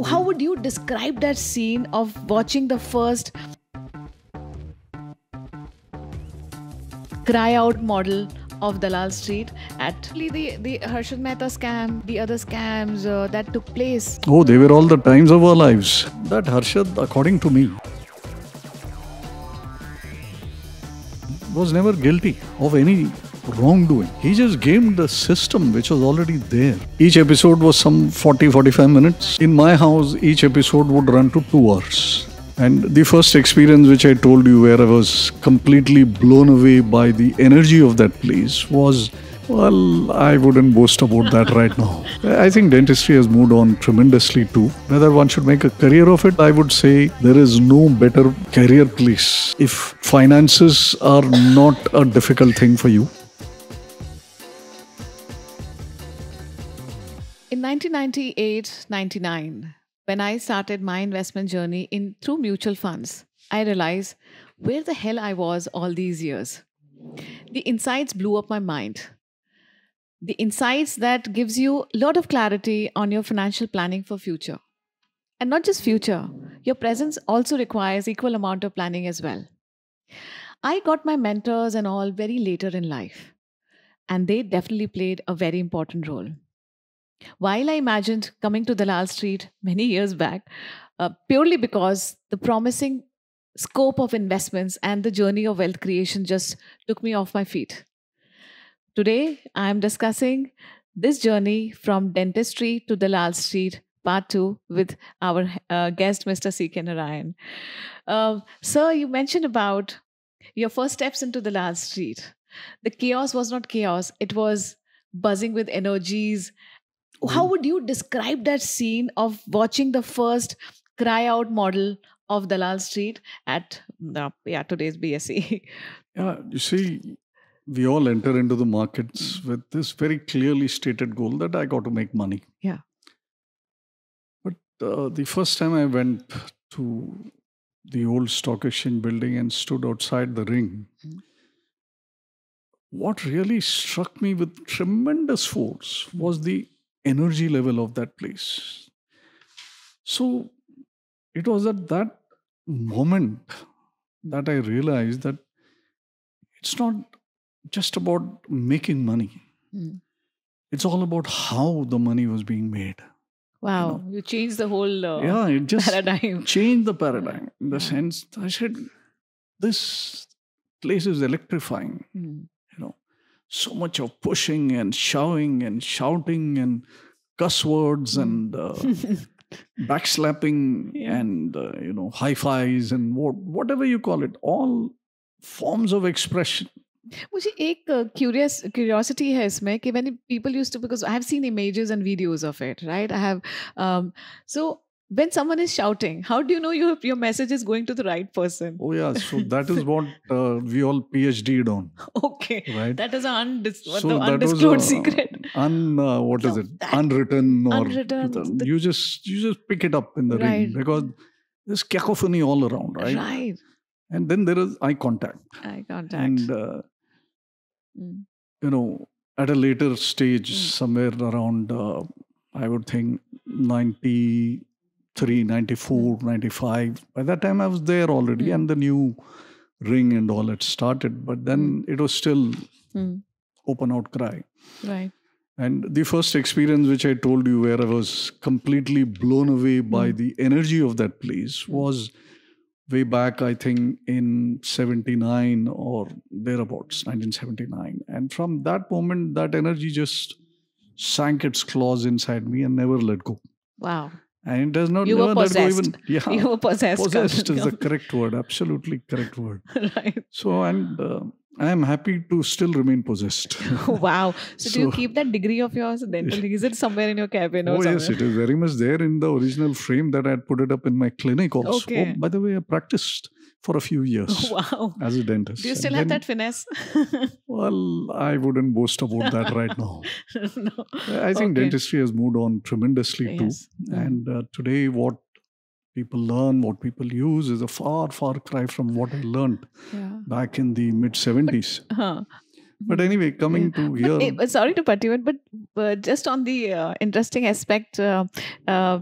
How would you describe that scene of watching the first cry out model of Dalal Street at the Harshad Mehta scam, the other scams that took place? Oh, they were all the times of our lives. That Harshad, according to me, was never guilty of any wrongdoing. He just gamed the system which was already there. Each episode was some 40-45 minutes. In my house, each episode would run to 2 hours. And the first experience which I told you, where I was completely blown away by the energy of that place, was, well, I wouldn't boast about that right now. I think dentistry has moved on tremendously too. Whether one should make a career of it, I would say there is no better career place if finances are not a difficult thing for you. In 1998-99, when I started my investment journey through mutual funds, I realized where the hell I was all these years. The insights blew up my mind. The insights that gives you a lot of clarity on your financial planning for future. And not just future, your presence also requires equal amount of planning as well. I got my mentors and all very later in life, and they definitely played a very important role. While I imagined coming to Dalal Street many years back, purely because the promising scope of investments and the journey of wealth creation just took me off my feet. Today, I am discussing this journey from dentistry to Dalal Street, part two, with our guest, Mr. CK Narayan. Sir, you mentioned about your first steps into Dalal Street. The chaos was not chaos, it was buzzing with energies. How would you describe that scene of watching the first cry out model of Dalal Street at today's BSE? Yeah, you see, we all enter into the markets with this very clearly stated goal that I got to make money. Yeah. But the first time I went to the old stock exchange building and stood outside the ring, what really struck me with tremendous force was the energy level of that place. So it was at that moment that I realized that it's not just about making money. Mm. It's all about how the money was being made. Wow, you changed the whole It just paradigm. changed the paradigm in the sense I said, this place is electrifying. So much of pushing and shoving and shouting and cuss words and backslapping and high fives and whatever you call it, all forms of expression. मुझे एक curiosity है इसमें कि when people used to, because I have seen images and videos of it, right? I have so when someone is shouting, how do you know your message is going to the right person? Oh yeah, so that is what we all PhD'd on. Okay, right? That is an So undisclosed secret. Unwritten or Unwritten. you just pick it up in the Right. ring because there's cacophony all around, right? Right. And then there is eye contact. Eye contact. And at a later stage, somewhere around I would think 93, 94, 95. By that time I was there already and the new ring and all had started. But then it was still open outcry. Right. And the first experience which I told you, where I was completely blown away by the energy of that place, was way back, I think, in 79 or thereabouts, 1979. And from that moment, that energy just sank its claws inside me and never let go. Wow. And it does not You never were let go possessed. even. Yeah, You were possessed. possessed is the correct word, absolutely correct word. Right. So, and I am happy to still remain possessed. Wow. So do you keep that degree of yours dentally? Is it somewhere in your cabin or Oh, somewhere? yes, it is very much there in the original frame that I had put it up in my clinic also. Okay. Oh, by the way, I practiced for a few years Wow. as a dentist. Do you still And have then- that finesse? Well, I wouldn't boast about that right now. No. I think Okay. dentistry has moved on tremendously Yes. too. And today what people learn, what people use is a far, far cry from what I learned Yeah. back in the mid-70s. Huh. But anyway, coming to here. Sorry to put you in, but just on the interesting aspect,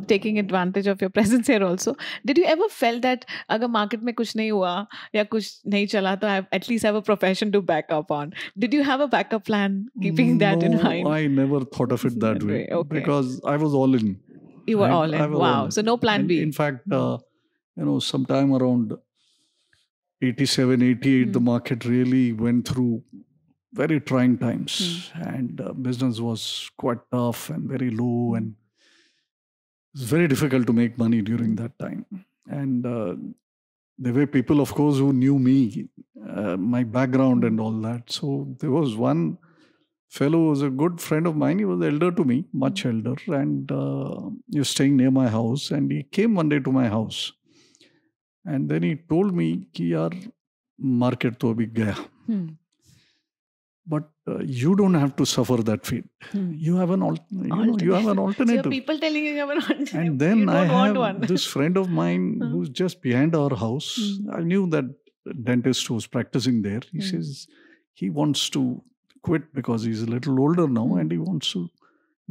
taking advantage of your presence here also, did you ever felt that अगर market में कुछ नहीं हुआ या कुछ नहीं चला तो I at least have a profession to back up on? Did you have a backup plan keeping that in mind? No, I never thought of it that way. Okay. Because I was all in. You were all I in. was Wow. all in. So no plan And B. in fact, sometime around 87, 88, the market really went through very trying times. And business was quite tough and very low. And it was very difficult to make money during that time. And there were people, of course, who knew me, my background and all that. So there was one fellow who was a good friend of mine. He was elder to me, much elder. And he was staying near my house. And he came one day to my house. And then he told me कि यार market तो अभी गया. But you don't have to suffer that fate. You have an you have an alternative. So people telling you have an alternative. And then you don't I want have one. this friend of mine who's just behind our house. I knew that dentist who was practicing there. He says he wants to quit because he's a little older now and he wants to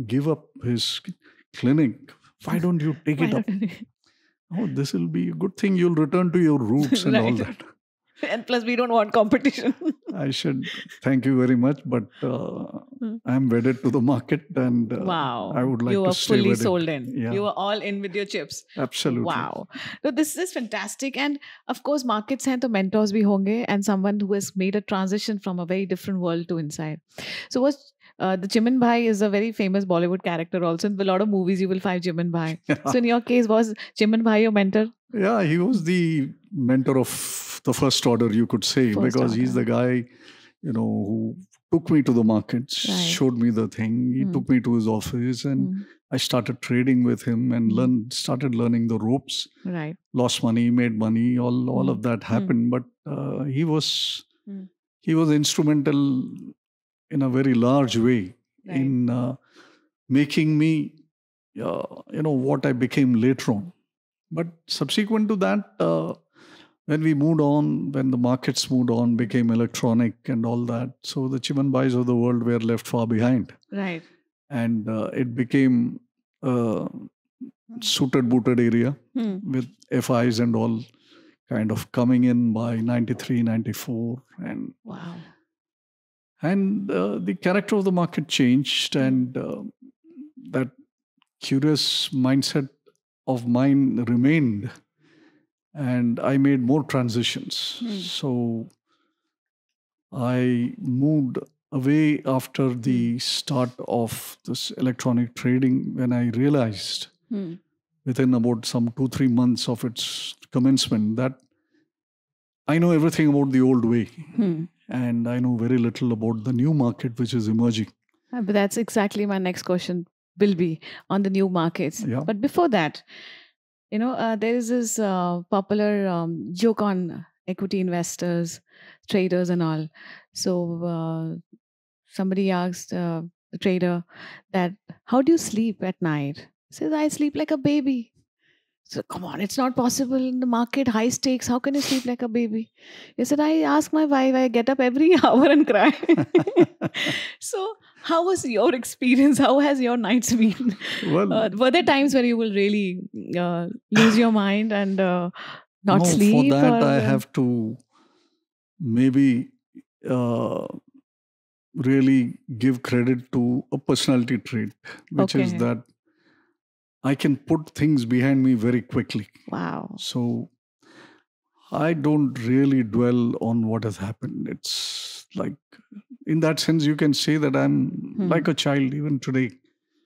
give up his clinic. Why don't you take it up? Oh, this will be a good thing. You'll return to your roots and all that. And plus, we don't want competition. I should thank you very much, but I'm wedded to the market and wow. I would like you to stay fully wedded. sold in. Yeah. You were all in with your chips. Absolutely. Wow. So this is fantastic. And of course, markets hain to mentors bhi honge and someone who has made a transition from a very different world to inside. So was the Chiman Bhai is a very famous Bollywood character also. In a lot of movies, you will find Chiman Bhai. So in your case, was Chiman Bhai your mentor? Yeah, he was the mentor of the first order, you could say, because he's the guy, who took me to the markets, showed me the thing. He took me to his office and I started trading with him and started learning the ropes. Right. Lost money, made money, all of that happened. But he was instrumental in a very large way in making me, what I became later on. But subsequent to that, when we moved on, when the markets moved on, became electronic and all that, so the Chiman Bhais of the world were left far behind. Right. And it became a suited booted area with FIs and all kind of coming in by 93, 94. And wow. And the character of the market changed and that curious mindset of mine remained. And I made more transitions. So I moved away after the start of this electronic trading when I realized within about some 2-3 months of its commencement that I know everything about the old way and I know very little about the new market which is emerging. But that's exactly my next question will be on the new markets. Yeah. But before that, there is this popular joke on equity investors, traders and all. So somebody asked the trader that, how do you sleep at night? He says, I sleep like a baby. So come on, it's not possible in the market, high stakes. How can you sleep like a baby? He said, I ask my wife, I get up every hour and cry. So how was your experience? How has your nights been? Well, were there times where you will really lose your mind and not sleep? For that, I have to maybe really give credit to a personality trait, which is that I can put things behind me very quickly. Wow. So I don't really dwell on what has happened. It's like, in that sense, you can say that I'm like a child even today.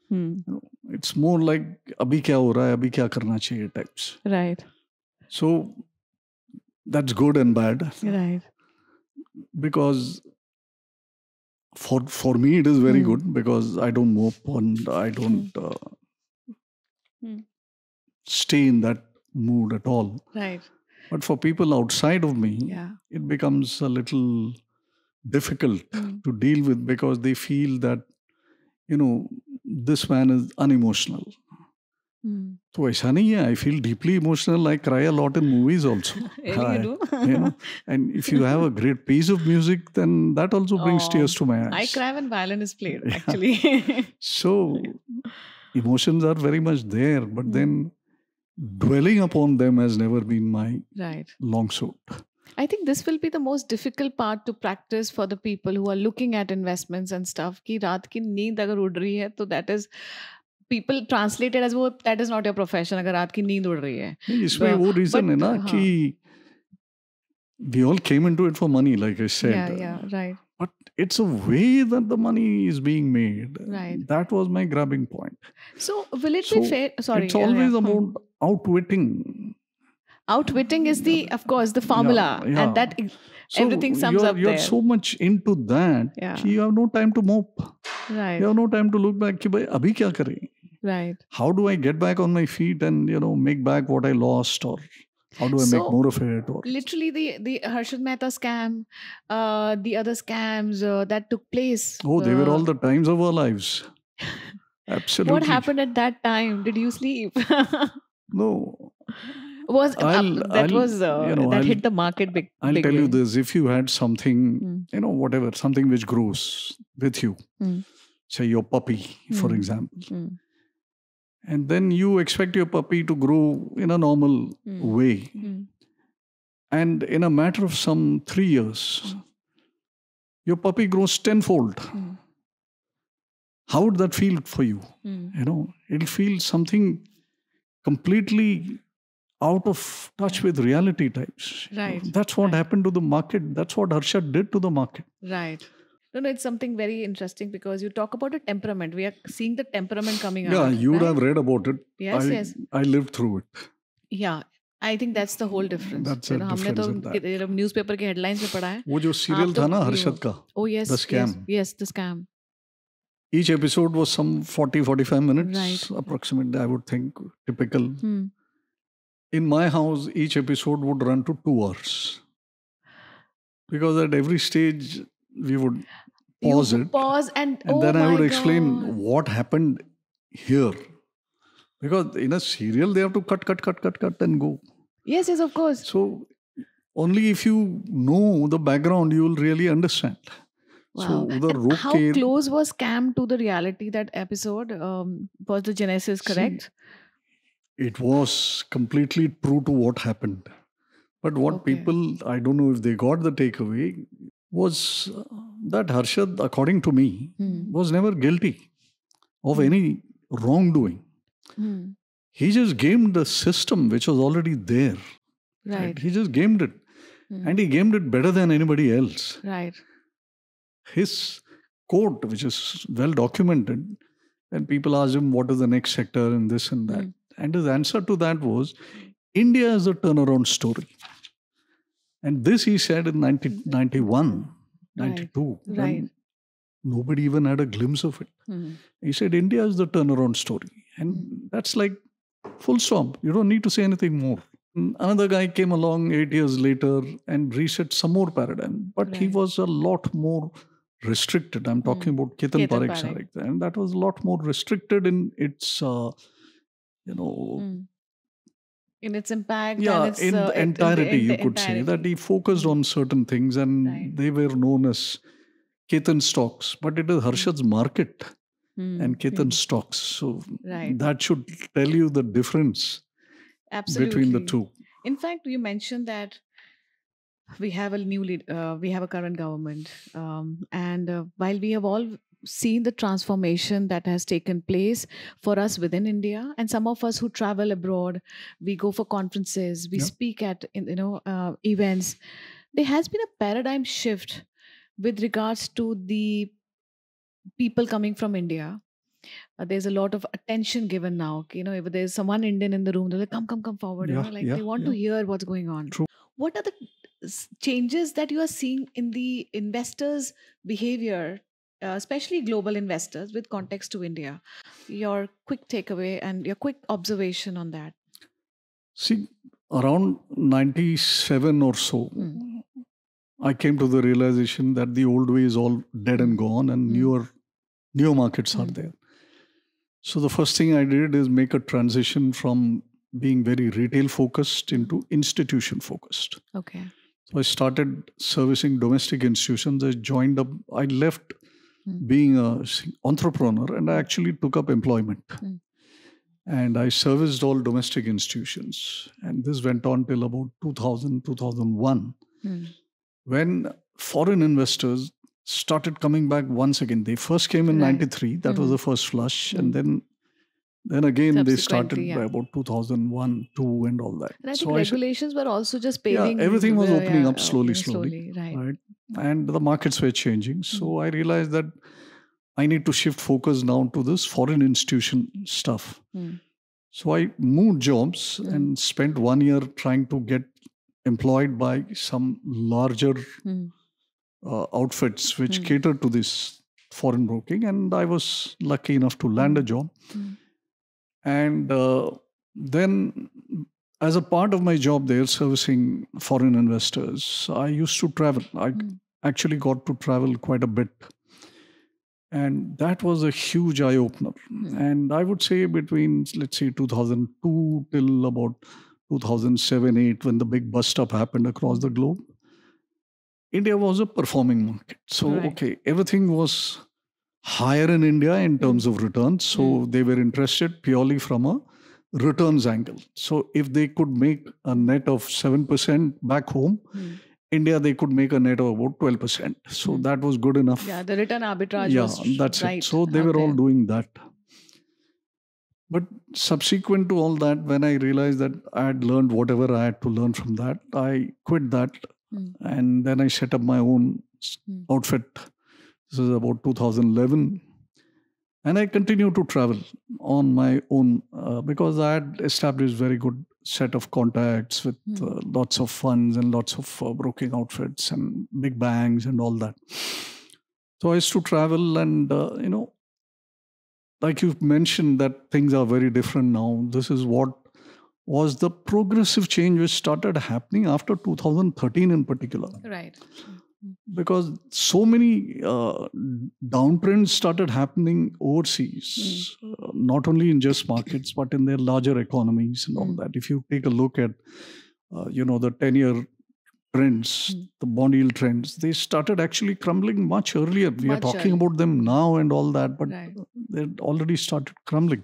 It's more like, abhi kya ho raha hai, abhi kya karna chahiye types. Right. So that's good and bad. Right. Because for me, it is very good because I don't mope and I don't stay in that mood at all. Right. But for people outside of me, it becomes a little difficult to deal with because they feel that, this man is unemotional. तो ऐसा नहीं है. I feel deeply emotional. I cry a lot in movies also. Really, you do? You know, and if you have a great piece of music, then that also brings Oh, tears to my eyes. I cry when violin is played, Yeah. actually. So emotions are very much there, but then dwelling upon them has never been my Right. long suit. I think this will be the most difficult part to practice for the people who are looking at investments and stuff. कि रात की नींद अगर उड़ रही है तो that is people translated as वो that is not your profession अगर रात की नींद उड़ रही है. नहीं, इसमें वो reason है ना कि we all came into it for money, like I said. Yeah, right. But it's a way that the money is being made. Right. That was my grabbing point. So will it be fair? Sorry. It's always about outwitting. Outwitting is the, of course, the formula, Yeah. and that everything sums up You're there. so much into that कि you have no time to mope. Right. You have no time to look back कि भाई अभी क्या करें? Right. How do I get back on my feet and make back what I lost, or how do I make more of it? Or literally the Harshad Mehta scam, the other scams that took place. Oh, they were all the times of our lives. Absolutely. What happened at that time? Did you sleep? No. That hit the market big. I'll big tell way. you this: if you had something, whatever, something which grows with you, say your puppy, for example, and then you expect your puppy to grow in a normal way, and in a matter of some 3 years, your puppy grows tenfold. How would that feel for you? It'll feel something completely out of touch with reality types. Right. That's what happened to the market. That's what Harshad did to the market. Right. No, it's something very interesting because you talk about a temperament. We are seeing the temperament coming out. Yeah, you would have read about it. Yes. I lived through it. Yeah. I think that's the whole difference. That's the difference in that. हमने तो newspaper के headlines में पढ़ा है. वो जो serial था ना हर्षद का. Oh yes. The scam. Yes, the scam. Each episode was some 40-45 minutes, right, approximately, I would think, typical. In my house, each episode would run to 2 hours. Because at every stage, we would pause it. Pause and then I would explain what happened here. Because in a serial, they have to cut and go. Yes, of course. So, only if you know the background, you will really understand. Wow. So, how close was scam to the reality, that episode? Was the genesis correct? It was completely true to what happened. But what people, I don't know if they got the takeaway, was that Harshad, according to me, was never guilty of any wrongdoing. He just gamed the system which was already there. Right? He just gamed it. And he gamed it better than anybody else. Right. His quote, which is well documented, and people asked him what is the next sector and this and that. And his answer to that was, India is a turnaround story. And this he said in 1991, 92. Right. Nobody even had a glimpse of it. He said, India is the turnaround story. And that's like full stop. You don't need to say anything more. Another guy came along 8 years later and reset some more paradigm. But he was a lot more restricted. I'm talking about Ketan Parekh. And that was a lot more restricted in its... in its impact. Yeah, and its, in the entirety, you could entirety. say that he focused on certain things and they were known as Ketan stocks. But it is Harshad's market and Ketan stocks. So that should tell you the difference between the two. In fact, you mentioned that we have a current government. And while we have all seen the transformation that has taken place for us within India, and some of us who travel abroad, we go for conferences, we speak at events, there has been a paradigm shift with regards to the people coming from India. There's a lot of attention given now. If there's someone Indian in the room, they're like, come forward. They want to hear what's going on. True. What are the changes that you are seeing in the investors' behavior, especially global investors with context to India? Your quick takeaway and your quick observation on that. See, around 97 or so, I came to the realization that the old way is all dead and gone and newer markets are there. So the first thing I did is make a transition from being very retail focused into institution focused. Okay. So I started servicing domestic institutions. I left Mm. being an entrepreneur and I actually took up employment. Mm. And I serviced all domestic institutions. And this went on till about 2000, 2001, when foreign investors started coming back once again. They first came in Right. 93. That was the first flush. And then again, they started by about 2001, 2 and all that. And I think regulations were also just paving. Everything was opening up slowly. Right. And the markets were changing. So I realized that I need to shift focus now to this foreign institution stuff. So I moved jobs and spent 1 year trying to get employed by some larger outfits which cater to this foreign broking. And I was lucky enough to land a job. And then as a part of my job there, servicing foreign investors, I used to travel. I actually got to travel quite a bit. And that was a huge eye-opener. And I would say between, let's say, 2002 till about 2007-8, when the big bust-up happened across the globe, India was a performing market. So, okay, everything was higher in India in terms of returns. So they were interested purely from a returns angle. So if they could make a net of 7% back home, India, they could make a net of about 12%. So that was good enough. Yeah, the return arbitrage was that's right it. So they were all doing that. But subsequent to all that, when I realized that I had learned whatever I had to learn from that, I quit that. And then I set up my own outfit. This is about 2011. And I continue to travel on my own because I had established very good set of contacts with lots of funds and lots of broking outfits and big banks and all that. So I used to travel and, like you've mentioned that things are very different now. This is what was the progressive change which started happening after 2013 in particular. Right. Because so many downtrends started happening overseas, not only in just markets, but in their larger economies and all that. If you take a look at, the 10-year trends, the bond yield trends, they started actually crumbling much earlier. We are talking about them now and all that, but they already started crumbling.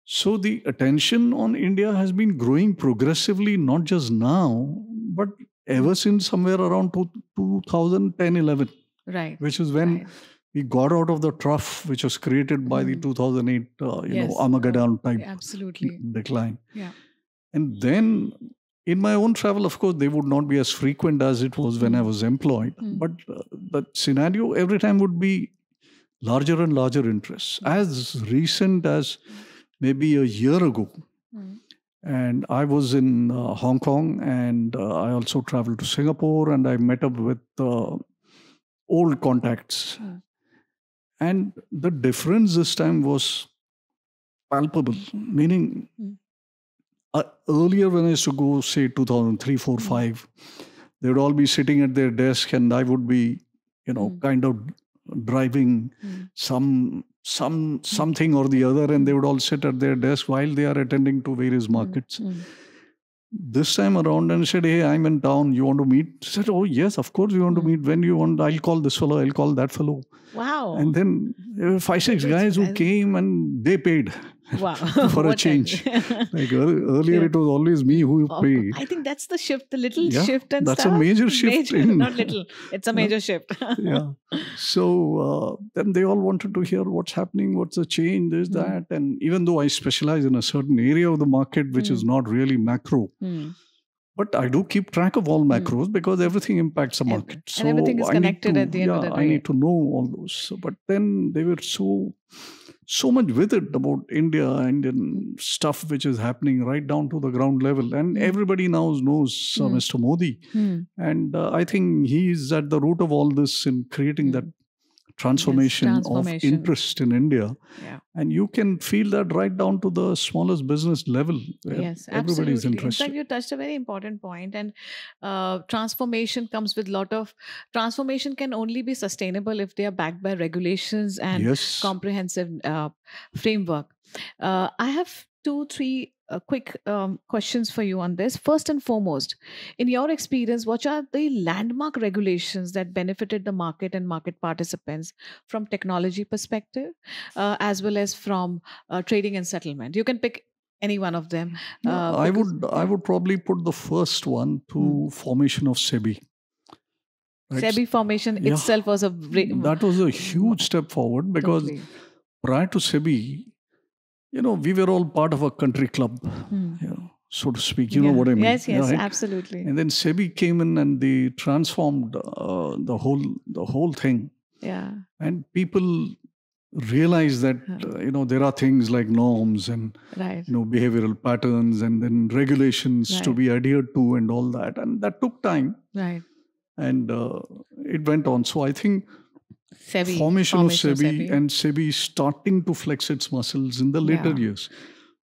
So the attention on India has been growing progressively, not just now, but ever since somewhere around 2010-11, which is when we got out of the trough which was created by the 2008, Armageddon type decline. Yeah. And then in my own travel, of course, they would not be as frequent as it was when I was employed. But the scenario every time would be larger and larger interests. As recent as maybe a year ago, and I was in Hong Kong, and I also traveled to Singapore, and I met up with old contacts. And the difference this time was palpable, meaning earlier when I used to go, say 2003, 4, 5, they would all be sitting at their desk and I would be, kind of driving something or the other, and they would all sit at their desk while they are attending to various markets. This time around, and said, "Hey, I'm in town. You want to meet?" I said, "Oh, yes, of course we want to meet. When you want, I'll call this fellow, I'll call that fellow." Wow. And then there were 5, 6 guys who came and they paid. Wow. For a change. Like earlier, it was always me who paid. I think that's the shift, the little shift and that's stuff. a major shift. Not little. It's a major shift. Yeah. So then they all wanted to hear what's happening, what's the change, this, that. And even though I specialize in a certain area of the market, which is not really macro, but I do keep track of all macros because everything impacts the market. And everything is connected at the end of the day. I need to know all those. So, but then they were so much with it about India and Indian stuff which is happening right down to the ground level. And everybody now knows Mr. Modi. And I think he is at the root of all this in creating that transformation of transformation. interest in India. Yeah. And you can feel that right down to the smallest business level where Yes, everybody is absolutely. In interested. fact, you touched a very important point, and transformation comes with lot of transformation can only be sustainable if they are backed by regulations and Yes. comprehensive framework. I have two, three quick questions for you on this. First and foremost, in your experience, what are the landmark regulations that benefited the market and market participants from technology perspective, as well as from trading and settlement? You can pick any one of them. I would probably put the first one to formation of SEBI. Right? SEBI formation itself was a that was a huge step forward, because totally. prior to SEBI, we were all part of a country club, so to speak. You know what I mean? Yes, right? absolutely. And then SEBI came in and they transformed the whole thing. Yeah. And people realize that there are things like norms and Right. behavioral patterns and then regulations to be adhered to and all that, and that took time. Right. And it went on. So I think SEBI, formation of SEBI and SEBI starting to flex its muscles in the later years.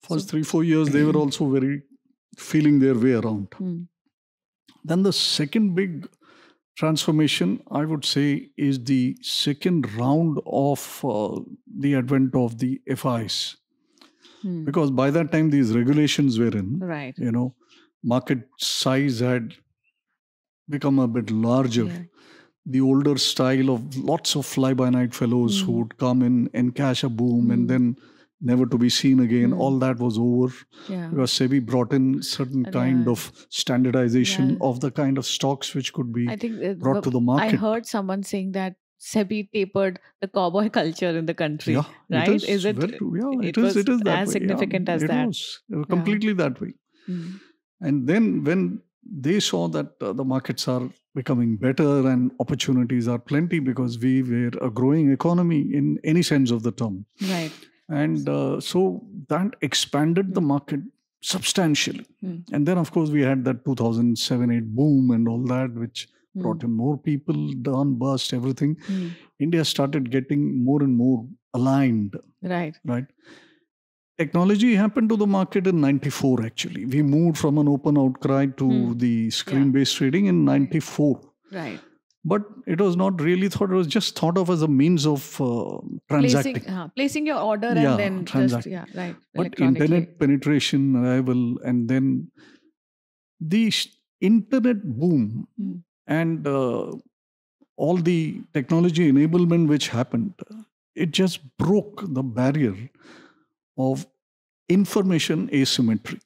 First 3-4 years, they were also very feeling their way around. Then the second big transformation, I would say, is the second round of the advent of the FIs. Because by that time, these regulations were in. Right. Market size had become a bit larger. Yeah. The older style of lots of fly-by-night fellows who would come in and cash a boom and then never to be seen again. All that was over. Yeah. Because SEBI brought in certain kind of standardization of the kind of stocks which could be brought to the market. I heard someone saying that SEBI tapered the cowboy culture in the country. Yeah, right? Is it? Yeah, it is that as way. Significant as that. It was completely that way. And then when they saw that the markets are becoming better and opportunities are plenty, because we were a growing economy in any sense of the term. Right. And so that expanded the market substantially. And then, of course, we had that 2007-8 boom and all that, which brought in more people, done, bust, everything. India started getting more and more aligned. Right. Technology happened to the market in 94, actually. We moved from an open outcry to the screen-based trading in 94. Right. But it was not really thought, it was just thought of as a means of transacting. Placing your order and then transact. just, right. But internet penetration, arrival, and then the internet boom and all the technology enablement which happened, it just broke the barrier of information asymmetry.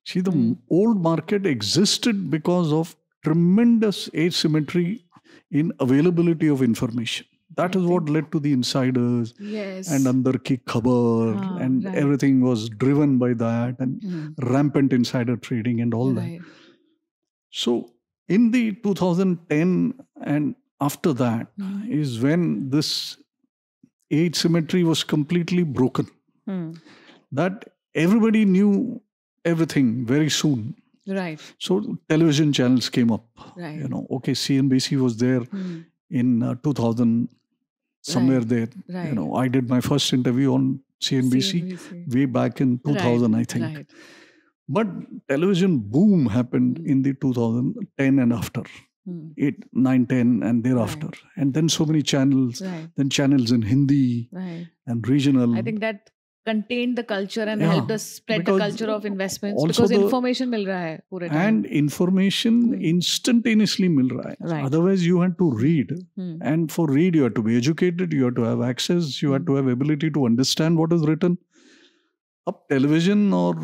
See, the old market existed because of tremendous asymmetry in availability of information. That is what led to the insiders and andar ki khabar, and everything was driven by that, and rampant insider trading and all that. So in the 2010 and after that is when this asymmetry was completely broken. That everybody knew everything very soon. Right. So television channels came up. Right. CNBC was there in 2000, somewhere there. Right. I did my first interview on CNBC way back in 2000, I think. Right. But television boom happened in the 2010 and after. 8, 9, 10 and thereafter. And then so many channels, then channels in Hindi and regional. I think that contained the culture and helped us spread the culture of investments, because information mil raha hai pure time. And information instantaneously mil raha hai. Otherwise you had to read. And for read you had to be educated, you had to have access, you had to have ability to understand what is written. अब television और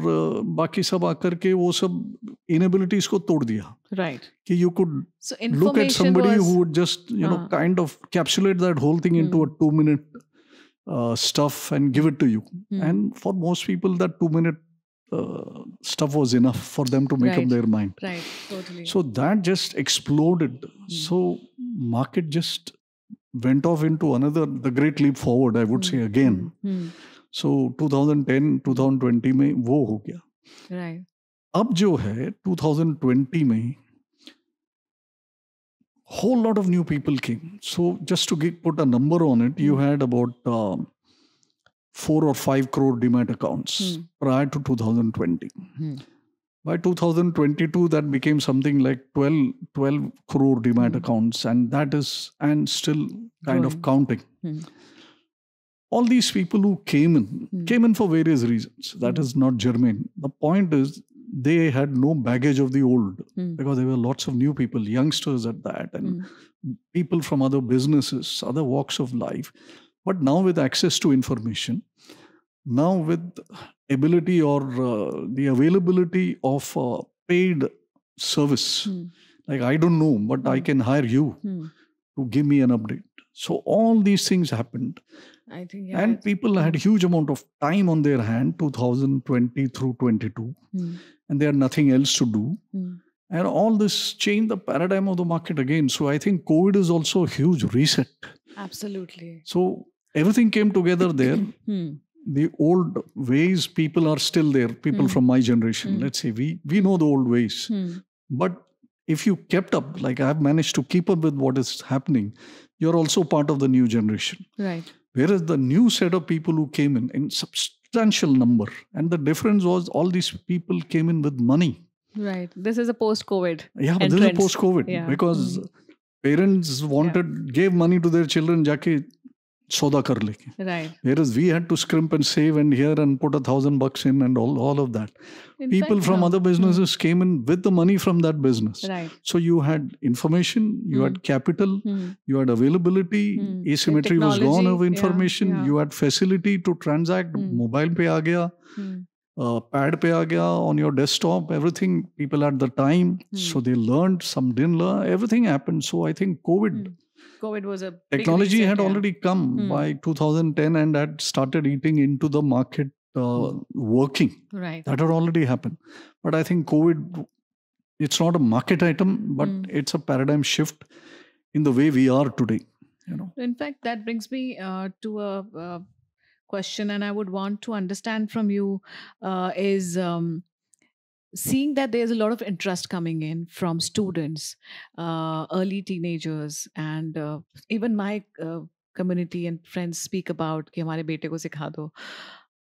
बाकी सब आकर के वो सब इनेबिलिटीज को तोड़ दिया. Right. कि you could look at somebody who would just kind of capsulate that whole thing into a 2-minute stuff and give it to you. And for most people that 2-minute stuff was enough for them to make up their mind. Right, totally. So that just exploded. So market just went off into the great leap forward, I would say again. So 2010, 2020 में वो हो गया. Right. अब जो है 2020 में whole lot of new people came. So just to put a number on it, you had about 4 or 5 crore demat accounts prior to 2020. By 2022, that became something like 12 crore demat accounts, and still kind of counting. All these people who came in for various reasons. That is not germane. The point is, they had no baggage of the old, because there were lots of new people, youngsters at that, and people from other businesses, other walks of life. But now with access to information, now with ability or the availability of paid service, like I don't know, but I can hire you to give me an update. So all these things happened. I think, and people had huge amount of time on their hand, 2020 through 22, and they had nothing else to do. And all this changed the paradigm of the market again. So I think COVID is also a huge reset. Absolutely. So everything came together there. The old ways, people are still there. People from my generation, let's say, we know the old ways. But if you kept up, like I've managed to keep up with what is happening, you're also part of the new generation. Right. Whereas the new set of people who came in substantial number, and the difference was all these people came in with money. Right. This is a post-COVID. Yeah, but this is a post-COVID because parents gave money to their children, jaake soda kar leke. Right. Whereas we had to scrimp and save and here and put $1,000 in and all of that. People from other businesses came in with the money from that business. Right. So you had information, you had capital, you had availability, asymmetry was gone of information, you had facility to transact, mobile pe aa gaya, pad pe aa gaya on your desktop, everything, people had the time, so they learned, some didn't learn, everything happened. So I think COVID was a technology big reset, had already come by 2010 and had started eating into the market working. Right. That had already happened. But I think COVID, it's not a market item, but it's a paradigm shift in the way we are today. You know. In fact, that brings me to a question, and I would want to understand from you is seeing that there's a lot of interest coming in from students, early teenagers, and even my community and friends speak about कि हमारे बेटे को सिखा दो.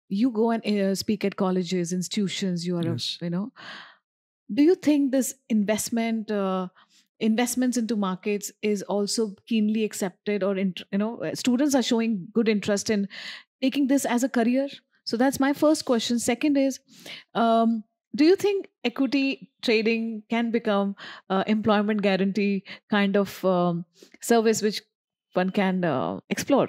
You go and speak at colleges, institutions. You are, Do you think this investments into markets is also keenly accepted, or students are showing good interest in taking this as a career? So that's my first question. Second is, do you think equity trading can become employment guarantee kind of service which one can explore?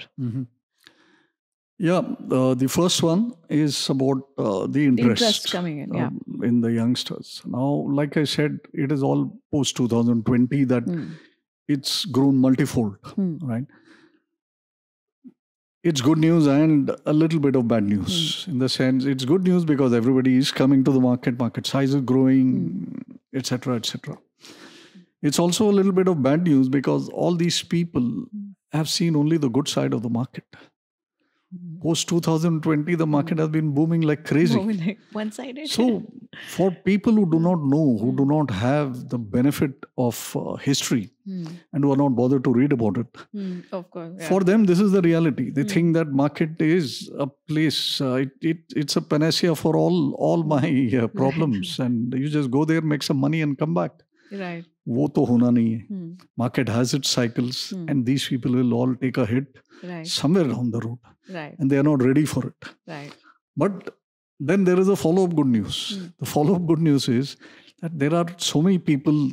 Yeah, the first one is about the interest coming in, in the youngsters. Now, like I said, it is all post 2020 that it's grown multifold, right? It's good news and a little bit of bad news. In the sense, it's good news because everybody is coming to the market size is growing, etc., etc. It's also a little bit of bad news because all these people have seen only the good side of the market. Post 2020, the market has been booming like crazy. Booming like one-sided. So, for people who do not know, who do not have the benefit of history and who are not bothered to read about it, of course, for them, this is the reality. They think that market is a place, it's a panacea for all my problems. And you just go there, make some money and come back. Right. वो तो होना नहीं है. Market has its cycles and these people will all take a hit somewhere down the road. Right. And they are not ready for it. Right. But then there is a follow-up good news. The follow-up good news is that there are so many people,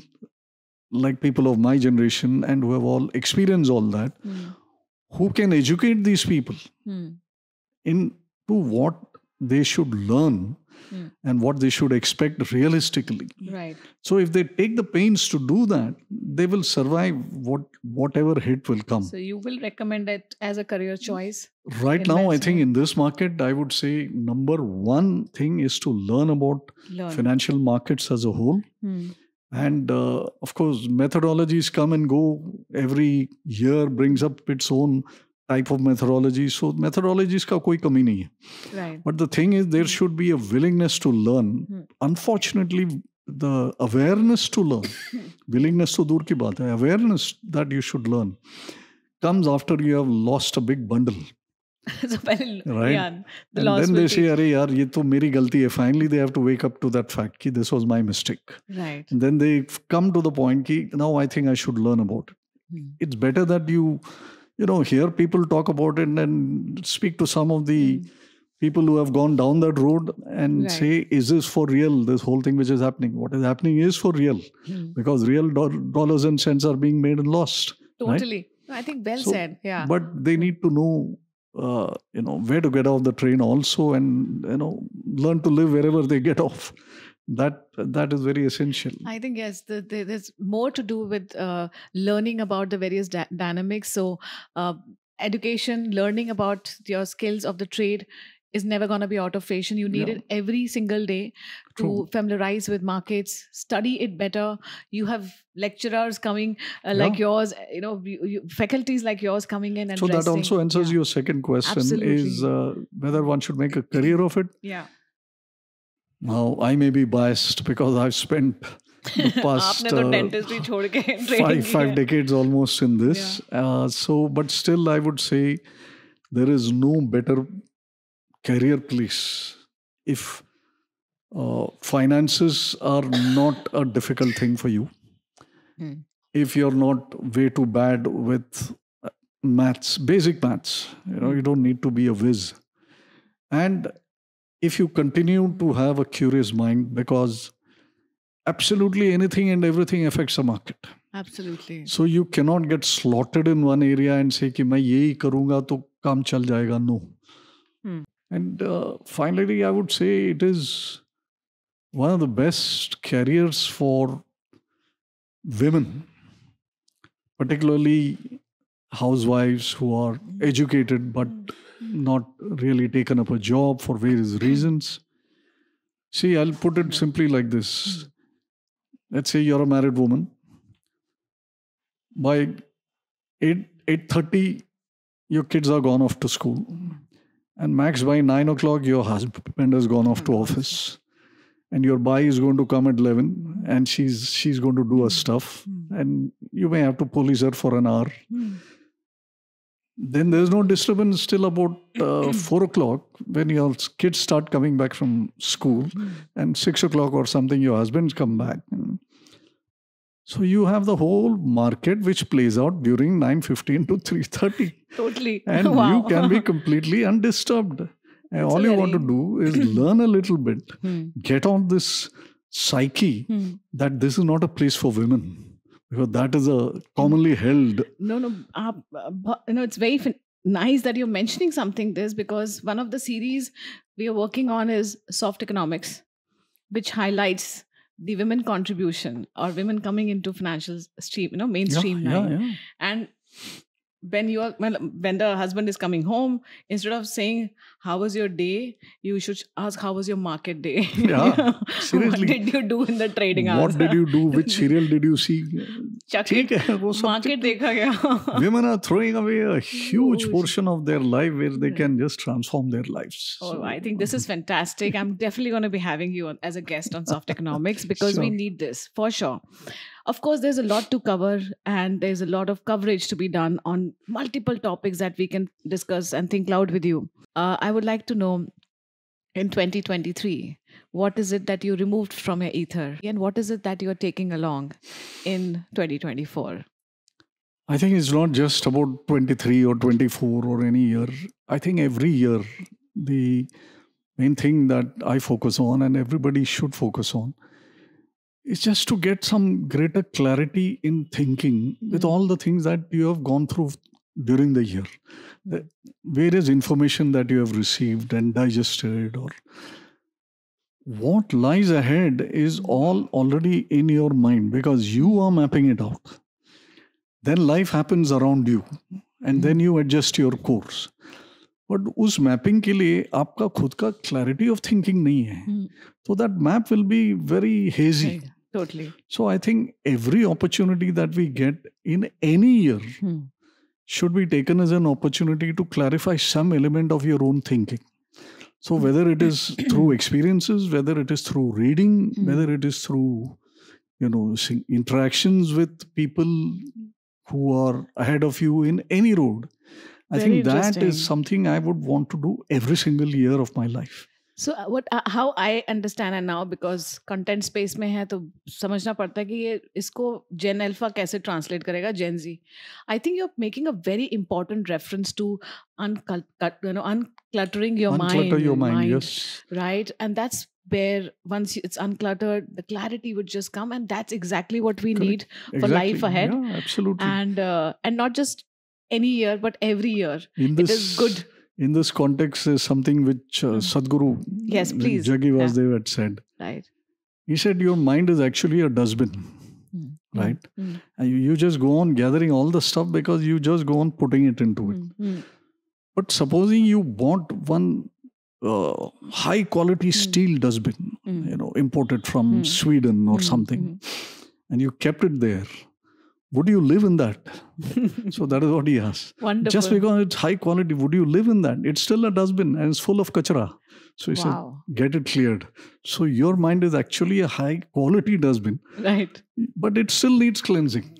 like people of my generation and who have all experienced all that, who can educate these people into what they should learn and what they should expect realistically. Right. So if they take the pains to do that, they will survive whatever hit will come. So you will recommend it as a career choice? Right now, I think in this market, I would say number one thing is to learn about financial markets as a whole. And of course, methodologies come and go. Every year brings up its own type of methodology. So methodologies ka koi kami nahi hai. Right. But the thing is, there should be a willingness to learn. Unfortunately, the awareness to learn, willingness to dur ki baat hai, awareness that you should learn comes after you have lost a big bundle. So Right? yeah, the And loss then will they say, teach. "Arey yaar, ye to meri galti hai." Finally, they have to wake up to that fact ki this was my mistake. Right. And then they come to the point ki now I think I should learn about it. It's better that you hear people talk about it and speak to some of the people who have gone down that road and Right. say, is this for real? This whole thing which is happening. What is happening is for real because real dollars and cents are being made and lost. Right? Totally. I think well So, said. Yeah. But they need to know, where to get off the train also, and learn to live wherever they get off. That is very essential. I think yes, there's more to do with learning about the various dynamics. So, education, learning about your skills of the trade is never going to be out of fashion. You need Yeah. it every single day to True. familiarize with markets, study it better. You have lecturers coming like yours, faculties like yours coming in and So that resting. also answers Yeah. your second question: Absolutely. is whether one should make a career of it. Yeah. Now, I may be biased because I've spent the past आपने तो dentistry छोड़ के trading की five है. decades almost in this. But still, I would say there is no better career place if finances are not a difficult thing for you. If you're not way too bad with maths, basic maths, you don't need to be a whiz. And if you continue to have a curious mind, because absolutely anything and everything affects the market. Absolutely. So you cannot get slotted in one area and say कि मैं यही करूँगा तो काम चल जाएगा. No. And finally, I would say it is one of the best careers for women, particularly housewives who are educated but not really taken up a job for various reasons. See, I'll put it simply like this. Let's say you're a married woman. By 8:30, your kids are gone off to school. And max by 9 o'clock, your husband has gone off to office. And your bai is going to come at 11 and she's going to do her stuff. And you may have to police her for an hour. Then there's no disturbance till about 4 o'clock when your kids start coming back from school. And 6 o'clock or something, your husband's come back. So you have the whole market which plays out during 9:15 to 3:30. Totally. And Wow. you can be completely undisturbed. And all you want to do is learn a little bit. Get on this psyche that this is not a place for women. Because that is a commonly held. No. It's very nice that you're mentioning something this, because one of the series we are working on is soft economics, which highlights the women contribution or women coming into financial stream, mainstream line. Yeah. And when the husband is coming home, instead of saying how was your day, you should ask how was your market day. Yeah, seriously. What did you do in the trading hours? What did you do? Which serial did you see? Chuck ठीक it. है, वो सब Market देखा गया. Women are throwing away a huge portion of their life where they can just transform their lives. Oh, I think this is fantastic. I'm definitely going to be having you as a guest on Soft Economics because we Sure. need this for sure. Of course, there's a lot to cover and there's a lot of coverage to be done on multiple topics that we can discuss and think loud with you. I would like to know, in 2023, what is it that you removed from your ether and what is it that you're taking along in 2024? I think it's not just about 23 or 24 or any year. I think every year, the main thing that I focus on and everybody should focus on is just to get some greater clarity in thinking with all the things that you have gone through during the year. The various information that you have received and digested, or what lies ahead is all already in your mind because you are mapping it out. Then life happens around you and then you adjust your course. But उस mapping के लिए आपका खुद का clarity of thinking नहीं है. So that map will be very hazy. Totally. So I think every opportunity that we get in any year should be taken as an opportunity to clarify some element of your own thinking. So whether it is through experiences, whether it is through reading, whether it is through, interactions with people who are ahead of you in any road, I Very think that interesting. is something I would want to do every single year of my life. So how I understand and now, because content space में है तो समझना पड़ता है कि ये इसको Gen Alpha कैसे translate करेगा Gen Z. I think you're making a very important reference to uncluttering your mind. Unclutter your mind, yes. Right, and that's where once it's uncluttered, the clarity would just come, and that's exactly what we need for life ahead. Yeah, absolutely. And not just any year, but every year. It is good. In this context is something which Sadhguru Yes, please. Jaggi Vasudev had said. Right. He said your mind is actually a dustbin, right? And you just go on gathering all the stuff because you just go on putting it into it. But supposing you bought one high quality steel dustbin, imported from Sweden or something, and you kept it there, would you live in that? So that is what he asked. Wonderful. Just because it's high quality, would you live in that? It's still a dustbin and it's full of kachra. So he said, get it cleared. So your mind is actually a high quality dustbin. Right. But it still needs cleansing.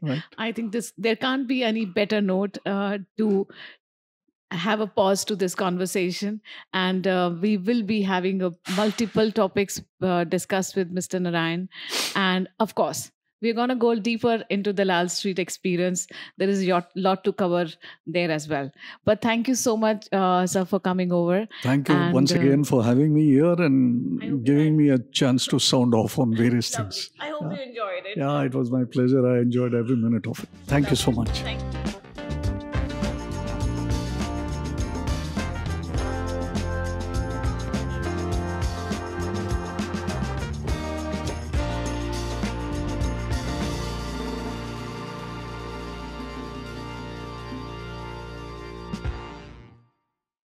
Right. I think there can't be any better note to have a pause to this conversation. And we will be having multiple topics discussed with Mr. Narayan. And of course, we're going to go deeper into the Dalal Street experience. There is a lot to cover there as well. But thank you so much, sir, for coming over. Thank you once again for having me here and giving me a chance to sound off on various things. I hope you enjoyed it. Yeah, it was my pleasure. I enjoyed every minute of it. Thank you so much. Thank you.